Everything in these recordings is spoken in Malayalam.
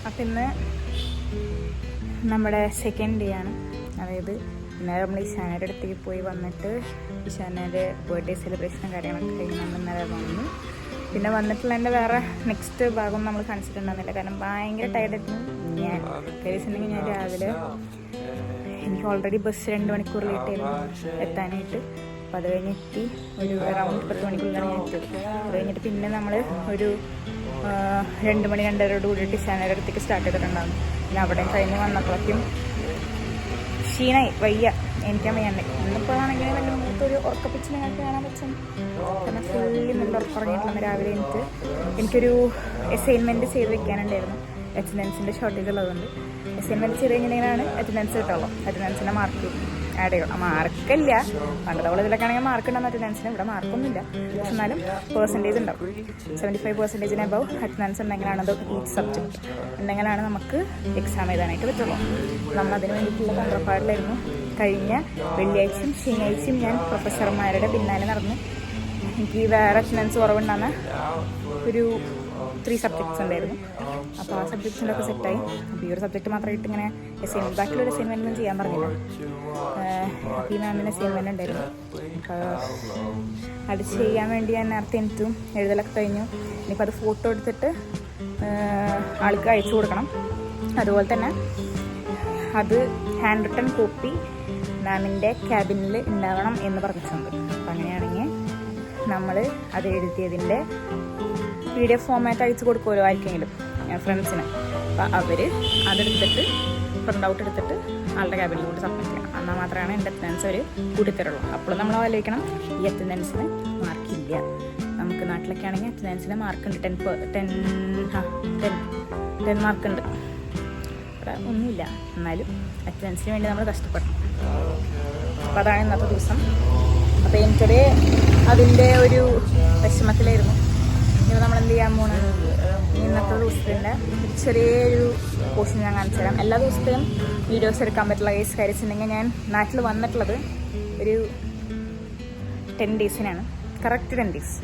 അപ്പം ഇന്ന് നമ്മുടെ സെക്കൻഡ് ഡേ ആണ്. അതായത് ഇന്നലെ നമ്മൾ ഇഷാനയുടെ അടുത്തേക്ക് പോയി വന്നിട്ട് ഇഷാനയുടെ ബർത്ത്ഡേ സെലിബ്രേഷനും കാര്യങ്ങളൊക്കെ കഴിഞ്ഞ് നമ്മൾ ഇന്നലെ വന്നു. പിന്നെ വന്നിട്ടുള്ള എൻ്റെ വേറെ നെക്സ്റ്റ് ഭാഗം നമ്മൾ കാണിച്ചിട്ടുണ്ടാകുന്നില്ല, കാരണം ഭയങ്കര ടയർഡായിരുന്നു ഞാൻ. കഴിച്ചിട്ടുണ്ടെങ്കിൽ ഞാൻ രാവിലെ എനിക്ക് ഓൾറെഡി ബസ് 2 മണിക്കൂർ ലേറ്റായിരുന്നു എത്താനായിട്ട്. അപ്പോൾ അത് കഴിഞ്ഞെത്തി ഒരു അറൗണ്ട് 10 മണിക്കുള്ളിലാണ് ഞാൻ എത്തിയത്. അത് കഴിഞ്ഞിട്ട് പിന്നെ നമ്മൾ ഒരു 2 മണി 2:30 കൂടിയിട്ട് ഇഷാനയുടെ അടുത്തേക്ക് സ്റ്റാർട്ട് ചെയ്തിട്ടുണ്ടാകും. പിന്നെ അവിടെ കഴിഞ്ഞ് വന്നപ്പോഴേക്കും ക്ഷീണായി, വയ്യ, എനിക്കാൻ വയ്യാണ്ട്. ഇന്നിപ്പോഴാണെങ്കിൽ വല്ല മൂത്തൊരു ഉറക്കപ്പിച്ച് നിങ്ങൾക്ക് കാണാൻ പറ്റും. കാരണം ഫുള്ളി നല്ല ഉറപ്പുറങ്ങിയിട്ടുള്ള രാവിലെ എനിക്കൊരു അസൈൻമെൻറ്റ് ചെയ്ത് വെക്കാനുണ്ടായിരുന്നു. അറ്റൻഡൻസിൻ്റെ ഷോർട്ടേജ് ഉള്ളതുകൊണ്ട് അസൈൻമെൻറ്റ് ചെയ്ത് കഴിഞ്ഞാലാണ് അറ്റൻഡൻസ് കിട്ടുള്ളൂ. അറ്റൻഡൻസിൻ്റെ മാർക്ക് ആഡ് ചെയ്യണം. മാർക്കില്ല, പണ്ടത്തെ കോളേജിലൊക്കെ ആണെങ്കിൽ മാർക്ക് ഉണ്ടാകുന്ന അറ്റൻഡൻസിന്. ഇവിടെ മാർക്കൊന്നുമില്ല, പക്ഷെ എന്നാലും പെർസെൻറ്റേജ് ഉണ്ടാവും. 75% അബവ് അറ്റൻഡൻസ് ഉണ്ടെങ്കിലാണ് അത് ഈച്ച് സബ്ജക്റ്റ് ഉണ്ടെങ്കിലാണ് നമുക്ക് എക്സാം എഴുതാനായിട്ട് പറ്റുള്ളൂ. നമ്മളതിന് വേണ്ടിയിട്ടുള്ള തന്ത്രപ്പാടിലായിരുന്നു. കഴിഞ്ഞ വെള്ളിയാഴ്ചയും ശനിയാഴ്ചയും ഞാൻ പ്രൊഫസർമാരുടെ പിന്നാലെ നടന്ന് എനിക്ക് വേറെ അറ്റൻഡൻസ് കുറവുണ്ടാകുന്ന ഒരു 3 സബ്ജക്ട്സ് ഉണ്ടായിരുന്നു. അപ്പോൾ ആ സബ്ജക്ട്സിൻ്റെ ഒക്കെ സെറ്റായി. അപ്പോൾ ഈ ഒരു സബ്ജക്റ്റ് മാത്രമായിട്ട് ഇങ്ങനെ അസൈൻമെൻറ്റ്, ബാക്കിയുള്ള അസൈൻമെൻറ്റ് ഒന്നും ചെയ്യാൻ പറഞ്ഞില്ല. അപ്പോൾ ഈ മാമിന് അസൈൻമെൻറ്റ് ഉണ്ടായിരുന്നു. അപ്പോൾ അത് ചെയ്യാൻ വേണ്ടി ഞാൻ നേരത്തെ എനിക്കും എഴുതലൊക്കെ കഴിഞ്ഞു. ഇനിയിപ്പോൾ അത് ഫോട്ടോ എടുത്തിട്ട് ആൾക്ക് അയച്ചു കൊടുക്കണം. അതുപോലെ തന്നെ അത് ഹാൻഡ് റിട്ടൺ കോപ്പി മാമിൻ്റെ ക്യാബിനിൽ ഉണ്ടാവണം എന്ന് പറഞ്ഞിട്ടുണ്ട്. അപ്പം അങ്ങനെയാണെങ്കിൽ നമ്മൾ അത് എഴുതിയതിൻ്റെ PDF ഫോമാറ്റ് അയച്ചു കൊടുക്കുമല്ലോ ആർക്കെങ്കിലും, ഫ്രണ്ട്സിന്. അപ്പോൾ അവർ അതെടുത്തിട്ട് പ്രിൻ്റ് ഔട്ട് എടുത്തിട്ട് ആളുടെ ക്യാബിനിൽ കൊണ്ട് സബ്മിറ്റ് ചെയ്യണം. എന്നാൽ മാത്രമാണ് എൻ്റെ അറ്റൻഡൻസ് അവർ കൂട്ടിത്തരുള്ളൂ. അപ്പോഴും നമ്മൾ ആലോചിക്കണം, ഈ അറ്റൻഡൻസിന് മാർക്കില്ല. നമുക്ക് നാട്ടിലൊക്കെ ആണെങ്കിൽ അറ്റൻഡൻസിന് മാർക്കുണ്ട്, 10 മാർക്കുണ്ട്. ഇവിടെ ഒന്നുമില്ല, എന്നാലും അറ്റൻഡൻസിന് വേണ്ടി നമ്മൾ കഷ്ടപ്പെടണം. അപ്പോൾ അതാണ് ഇന്നത്തെ ദിവസം. അപ്പോൾ എനിക്കൊരു അതിൻ്റെ ഒരു വിഷമത്തിലായിരുന്നു. ഇപ്പോൾ നമ്മൾ എന്ത് ചെയ്യാൻ പോകണം, ഇന്നത്തെ ദിവസത്തിൻ്റെ ചെറിയൊരു പോർഷൻ ഞാൻ കാണിച്ചു തരാം. എല്ലാ ദിവസത്തെയും വീഡിയോസ് എടുക്കാൻ പറ്റുള്ള കേസ് കാര്യച്ചിട്ടുണ്ടെങ്കിൽ ഞാൻ നാട്ടിൽ വന്നിട്ടുള്ളത് ഒരു 10 ഡേയ്സിനാണ്. Correct 10 days.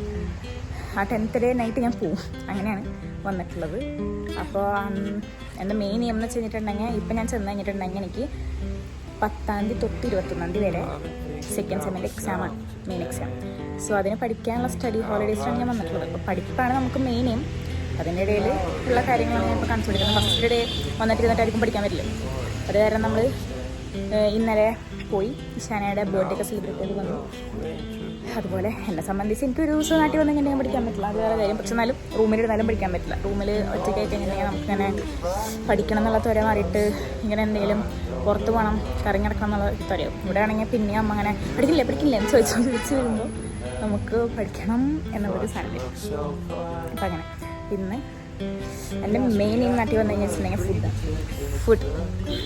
ആ 10th ഡേ നൈറ്റ് ഞാൻ പോവും, അങ്ങനെയാണ് വന്നിട്ടുള്ളത്. അപ്പോൾ എൻ്റെ മെയിൻ എയിം എന്ന് വെച്ചിട്ടുണ്ടെങ്കിൽ ഇപ്പം ഞാൻ ചെന്ന് കഴിഞ്ഞിട്ടുണ്ടെങ്കിൽ എനിക്ക് 10ാം തീയതി തൊട്ട് 21ാം തീയതി വരെ സെക്കൻഡ് സെമ്മിൻ്റെ എക്സാമാണ്, മെയിൻ എക്സാം. സോ അതിന് പഠിക്കാനുള്ള സ്റ്റഡി ഹോളിഡേയ്സിലാണ് ഞാൻ വന്നിട്ടുള്ളത്. അപ്പോൾ പഠിപ്പാണ് നമുക്ക് മെയിൻ എയിം. അതിൻ്റെ ഇടയിൽ ഉള്ള കാര്യങ്ങളാണ് ഞാൻ ഇപ്പോൾ കാണിച്ചു കൊടുക്കുന്നത്. ഫസ്റ്റ് ഡേ വന്നിട്ടിരുന്നിട്ടായിരിക്കും പഠിക്കാൻ പറ്റില്ല. അത് കാരണം നമ്മൾ ഇന്നലെ പോയി ഇഷാനയുടെ ബർത്ത്ഡേ ഒക്കെ സെലിബ്രേറ്റ് ചെയ്ത് വന്നു. അതുപോലെ എന്നെ സംബന്ധിച്ച് എനിക്കൊരു ദിവസം നാട്ടിൽ വന്നു കഴിഞ്ഞാൽ പഠിക്കാൻ പറ്റില്ല, അത് വേറെ കാര്യം. പക്ഷെ എന്നാലും റൂമിലിരുന്നാലും പഠിക്കാൻ പറ്റില്ല. റൂമിൽ ഒറ്റയ്ക്കായിട്ട് എങ്ങനെയാണ് നമുക്കിങ്ങനെ പഠിക്കണം എന്നുള്ള ത്വര മാറിയിട്ട് ഇങ്ങനെ എന്തെങ്കിലും പുറത്ത് പോകണം, കറങ്ങി നടക്കണം എന്നുള്ള ത്വരയും. ഇവിടെ ആണെങ്കിൽ പിന്നെ അമ്മ അങ്ങനെ പഠിക്കില്ലേ എന്ന് ചോദിച്ച് വരുമ്പോൾ നമുക്ക് പഠിക്കണം എന്നുള്ളൊരു സാധനം. അപ്പം അങ്ങനെ ഇന്ന് എൻ്റെ മെയിൻ ഈ നാട്ടിൽ വന്നു കഴിഞ്ഞാൽ വെച്ചിട്ടുണ്ടെങ്കിൽ ഫുഡ്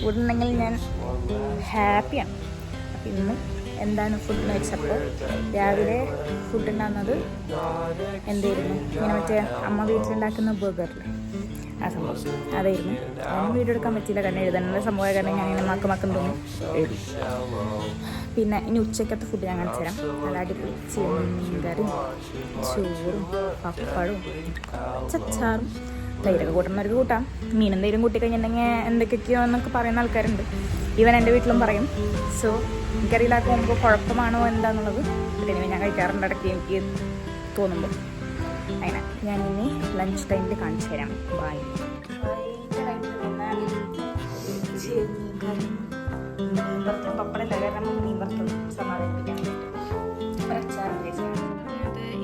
ഉണ്ടെങ്കിൽ ഞാൻ ഹാപ്പിയാണ്. അപ്പം ഇന്ന് എന്താണ് ഫുഡ് എന്ന് വെച്ചപ്പോൾ രാവിലെ ഫുഡ് ഉണ്ടാകുന്നത് എന്തായിരുന്നു, ഇങ്ങനെ മറ്റേ അമ്മ വീട്ടിലുണ്ടാക്കുന്ന ബർഗറിൽ ആ സംഭവം അതായിരുന്നു. അതിന് വീഡിയോ എടുക്കാൻ പറ്റിയില്ല, കാരണം എഴുതാനുള്ള സംഭവമായ കാരണം ഞാൻ ഇങ്ങനെ മക്കം തോന്നി എഴുതി. പിന്നെ ഇനി ഉച്ചക്കത്തെ ഫുഡ് ഞാൻ കാണിച്ചു തരാം. നല്ല അടിപൊളി ചെമ്മീൻകറിയും ചോറും പപ്പടവും ചച്ചാറും തൈരൊക്കെ കൂട്ടുന്നവർക്ക് കൂട്ടാം. മീനും തൈരും കൂട്ടിക്കഴിഞ്ഞിട്ടുണ്ടെങ്കിൽ എന്തൊക്കെയൊക്കെയോ എന്നൊക്കെ പറയുന്ന ആൾക്കാരുണ്ട്. ഈവൻ എൻ്റെ വീട്ടിലും പറയും. സോ എനിക്കറിയില്ല പോകുമ്പോൾ കുഴപ്പമാണോ എന്താണെന്നുള്ളത്. പിന്നെ ഞാൻ കഴിക്കാറുണ്ട് ഇടയ്ക്ക് എനിക്ക് തോന്നുമ്പോൾ. അങ്ങനെ ഞാൻ ഇനി ലഞ്ച് ടൈമിൽ കാണിച്ചു തരാം. ബൈ. പപ്പടല്ല, കാരണം മീൻ വറുത്തത് സമാധാനിപ്പിക്കാൻ വേണ്ടിയിട്ട്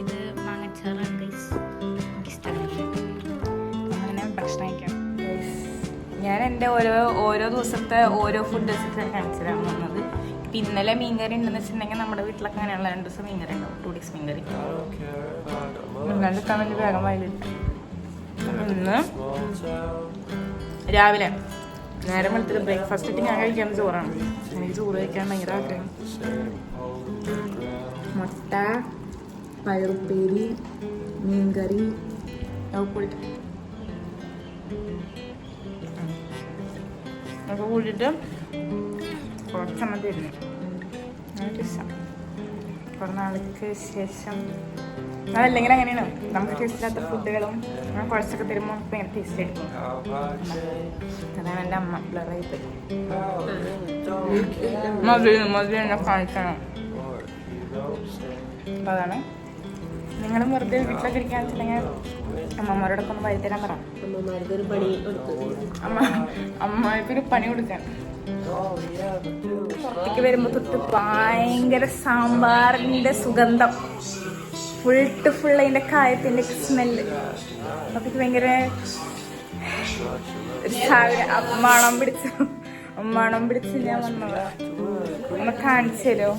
ഇത് മാങ്ങച്ചാറാണ് ഗൈസ്. എനിക്കിഷ്ടമാണ് അങ്ങനെ ഭക്ഷണം കഴിക്കാം. ഞാൻ എൻ്റെ ഓരോ ദിവസത്തെ ഓരോ ഫുഡ് റെസിപ്പിയാണ് കാണിച്ചു തരാൻ വന്നത്. ഇപ്പം ഇന്നലെ മീൻകറി ഉണ്ടെന്ന് വെച്ചിട്ടുണ്ടെങ്കിൽ നമ്മുടെ വീട്ടിലൊക്കെ അങ്ങനെയുള്ള 2 ദിവസം മീൻകറി ഉണ്ടാവും, 2 ഡേയ്സ് മീൻകറി. എടുക്കാൻ വേണ്ടി വേഗം വൈകിട്ട് ഇന്ന് രാവിലെ നേരം വെളുത്തിട്ട് ബ്രേക്ക്ഫാസ്റ്റ് ആയിട്ട് ഞാൻ കഴിക്കാൻ ചോറാണ്. എനിക്ക് ചോറ് കഴിക്കാൻ ഭയങ്കര ആഗ്രഹം. മുട്ട, പയറുപ്പേരി, മീൻകറി കൂടിയിട്ട് ഒക്കെ കൂടിയിട്ട് കുറച്ച് ചമ്മന്തി വരുന്നു. ഇഷ്ടം കുറേ നാൾക്ക് ശേഷം അതല്ലെങ്കിൽ അങ്ങനെയാണ് നമുക്ക് ടേസ്റ്റ് ഇല്ലാത്ത ഫുഡുകളും കുറച്ചൊക്കെ തരുമ്പോൾ നമുക്ക് ഭയങ്കര ടേസ്റ്റ് എടുക്കും. അതാണ് എൻ്റെ അമ്മ ബ്ലറായിട്ട് മതി എന്നെ കാണിക്കണം. അപ്പം അതാണ് നിങ്ങളും വെറുതെ വീട്ടിലൊക്കെ ഇരിക്കാൻ വെച്ചിട്ടുണ്ടെങ്കിൽ അമ്മമാരോടൊക്കെ ഒന്ന് വഴി തരാൻ പറ. അമ്മയ്ക്കൊരു പണി കൊടുക്കാൻ. പുറത്തേക്ക് വരുമ്പോൾ തൊട്ട് ഭയങ്കര സാമ്പാറിൻ്റെ സുഗന്ധം, ഫുൾ അതിൻ്റെ കായത്തിൻ്റെ സ്മെല്ല്. അതൊക്കെ ഭയങ്കര മണം പിടിച്ച് ഞാൻ വന്നത്. ഒന്ന് കാണിച്ചു തരുമോ?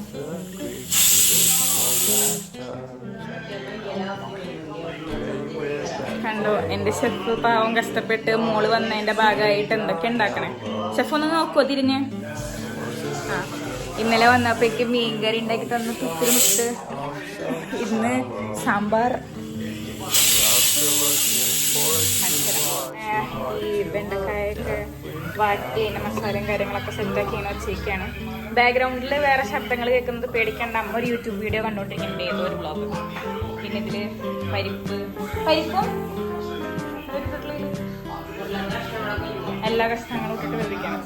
കണ്ടോ എൻ്റെ ഷെഫ് പാവം കഷ്ടപ്പെട്ട് മോള് വന്നതിൻ്റെ ഭാഗമായിട്ട് എന്തൊക്കെ ഉണ്ടാക്കണേ. ഷെഫ് ഒന്ന് നോക്കുമോ തിരിഞ്ഞ്? ആ ഇന്നലെ വന്നപ്പോഴേക്ക് മീൻകറി ഉണ്ടാക്കി തന്നു തുത്തിരി മുട്ട്. ഇന്ന് സാമ്പാർ, ഈ വെണ്ടക്കായൊക്കെ വാട്ടി അതിൻ്റെ മസാലയും കാര്യങ്ങളൊക്കെ സെറ്റാക്കി ഇങ്ങനെ വെച്ചിരിക്കുകയാണ്. ബാക്ക്ഗ്രൗണ്ടിൽ വേറെ ശബ്ദങ്ങൾ കേൾക്കുന്നത് പേടിക്കേണ്ട. അമ്മ ഒരു യൂട്യൂബ് വീഡിയോ കണ്ടുകൊണ്ടിരിക്കുന്നുണ്ട്, ഏതോ ഒരു വ്ളോഗ്. പിന്നെ ഇതിൽ പരിപ്പും എല്ലാ കഷ്ണങ്ങളും ഇട്ടിട്ട് വേവിക്കണം.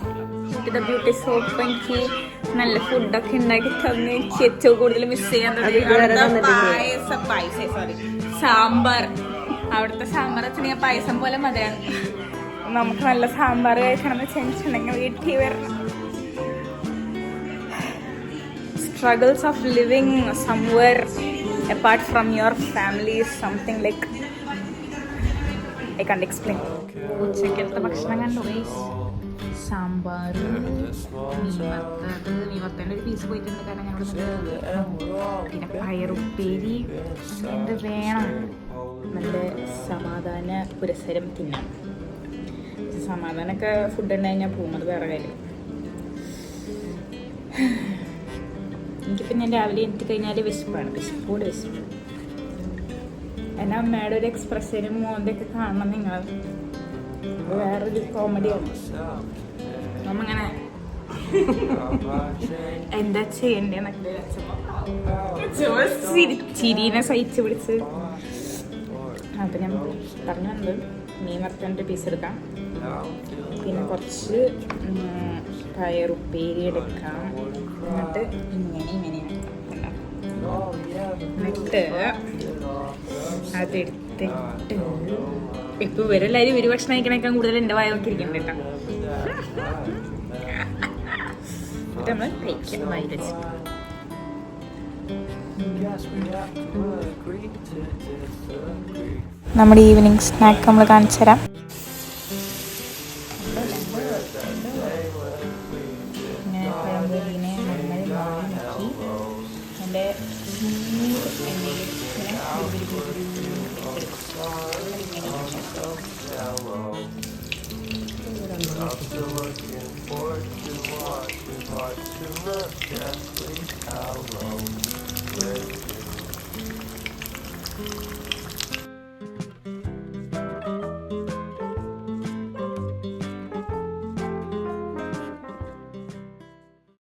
ഇത് ബ്യൂട്ടി സോപ്പ് എനിക്ക് നല്ല ഫുഡൊക്കെ ഉണ്ടാക്കി തന്നു. എനിക്ക് ഏറ്റവും കൂടുതൽ മിസ് ചെയ്യാൻ സാമ്പാർ. അവിടുത്തെ സാമ്പാർ വെച്ചിട്ടുണ്ടെങ്കിൽ പായസം പോലെ മതിയാണ്. നമുക്ക് നല്ല സാമ്പാർ കഴിക്കണം എന്ന് വെച്ചിട്ടുണ്ടെങ്കിൽ വീട്ടിൽ വരണം. Struggles of living somewhere apart from your family is something like I can't explain. ഉച്ചക്കലത്തെ ഭക്ഷണം കണ്ടു. സാമ്പാർ, മീൻവറുത്തതിൻ്റെ ഒരു പീസ് പോയിട്ടുണ്ട്. കാരണം ഞങ്ങൾ പിന്നെ പയറുപ്പേരി എന്ത് വേണം. നല്ല സമാധാന പുരസരം തിന്നാം. സമാധാനമൊക്കെ ഫുഡ് ഉണ്ടായി ഞാൻ പോകുന്നത് വേറെ കാര്യം. എനിക്ക് പിന്നെ രാവിലെ എനിക്ക് കഴിഞ്ഞാൽ വിശപ്പാണ്, വിശപ്പോട് വിശപ്പ്. എൻ്റെ അമ്മയുടെ ഒരു എക്സ്പ്രഷനും മോൻ്റെയൊക്കെ കാണണം നിങ്ങൾ. വേറൊരു കോമഡിയാണ്. നമ്മ ഇങ്ങനെ എന്താ ചെയ്യണ്ടേന്നൊക്കെ ചിരീനെ സഹിച്ച് പിടിച്ച്. അപ്പം ഞാൻ പറഞ്ഞു വന്നത് മീൻ വറുത്തതിൻ്റെ പീസ് എടുക്കാം, പിന്നെ കുറച്ച് പയറുപ്പേരി എടുക്കാം, എന്നിട്ട് ഇങ്ങനെ എന്നിട്ട് അതെടുത്തിട്ട് ഇപ്പൊ ഇവരെല്ലാവരും ഒരു ഭക്ഷണം കഴിക്കണേക്കാൻ കൂടുതൽ എൻ്റെ വായ നോക്കിയിരിക്കുന്നുണ്ട് കേട്ടോ. നമ്മൾ കഴിക്കാം വായി വെച്ചിട്ട്. നമ്മുടെ ഈവനിങ് സ്നാക്ക് നമ്മൾ കാണിച്ചു തരാം. ഇങ്ങനെ പഴംപൊരിനെ നന്നായി മാറ്റി എൻ്റെ